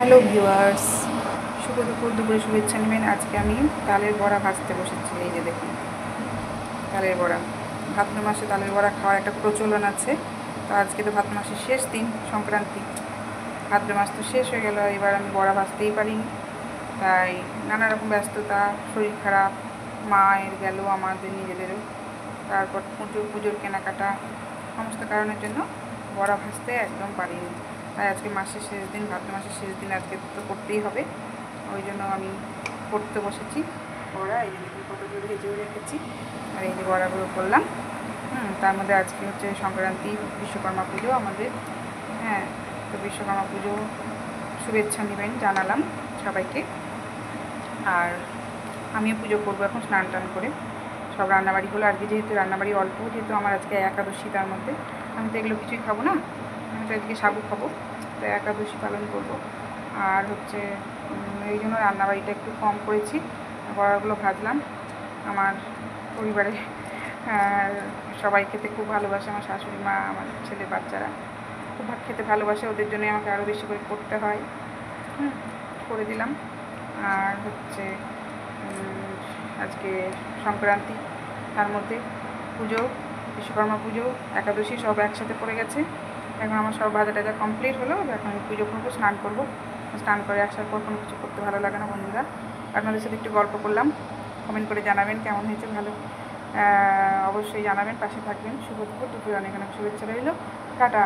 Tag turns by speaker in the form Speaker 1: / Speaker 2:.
Speaker 1: Hello viewers, শুভ দুপুর। দুপুরে শুভেচ্ছা নেবেন। আজকে আমি তালের বড়া ভাজতে বসেছি। এই যে দেখুন, তালের বড়া। ভাদ্র মাসে তালের বড়া খাওয়ার একটা প্রচলন আছে। তো আজকে তো ভাদ্র মাসের শেষ দিন, সংক্রান্তি। ভাদ্র মাস তো শেষ হয়ে গেল, এবার আমি বড়া ভাজতেই পারিনি। তাই নানা রকম ব্যস্ততা, শরীর খারাপ, মায়ের গেল, আমাদের নিজেদেরও, তারপর পুজোর কেনাকাটা, সমস্ত কারণের জন্য বড়া ভাজতে একদম পারিনি। তাই আজকে মাসের শেষ দিন, ভাদ্র মাসের শেষ দিন, আজকে তো করতেই হবে। ওই জন্য আমি করতে বসেছি বড়া। এই যে দেখুন কত জোরে ভেজেও রেখেছি, আর এই যে বড়াগুলো করলাম। তার মধ্যে আজকে হচ্ছে সংক্রান্তি, বিশ্বকর্মা পুজো আমাদের। হ্যাঁ, তো বিশ্বকর্মা পুজো শুভেচ্ছা নেবেন জানালাম সবাইকে। আর আমিও পুজো করবো এখন স্নান টান করে। সব রান্নাবাড়ি হলো আজকে, যেহেতু রান্নাবাড়ি অল্প, যেহেতু আমার আজকে একাদশী, তার মধ্যে আমি তো এগুলো কিছুই খাবো না। আমি তো আজকে সাবু খাবো, তো একাদশী পালন করব। আর হচ্ছে এই জন্য রান্নাবাড়িটা একটু কম করেছি। বড়াগুলো ভাজলাম। আমার পরিবারে সবাই খেতে খুব ভালোবাসে। আমার শাশুড়ি মা, আমার ছেলে বাচ্চারা খুব খেতে ভালোবাসে, ওদের জন্যই আমাকে আরও বেশি করে করতে হয়। করে দিলাম। আর হচ্ছে আজকে সংক্রান্তি, তার মধ্যে পুজো, বিশ্বকর্মা পুজো, একাদশী সব একসাথে পড়ে গেছে। এখন আমার সব ভাজা টাজা কমপ্লিট হলো। এখন আমি পুজো করবো, স্নান করবো। স্নান করে আসার পর কোনো কিছু করতে ভালো লাগে না বন্ধুরা। আপনাদের সাথে একটু গল্প করলাম। কমেন্ট করে জানাবেন কেমন হয়েছে, ভালো অবশ্যই জানাবেন, পাশে থাকবেন। শুভ দুপুর। দুপুরে অনেক অনেক শুভেচ্ছা রইল। টাটা।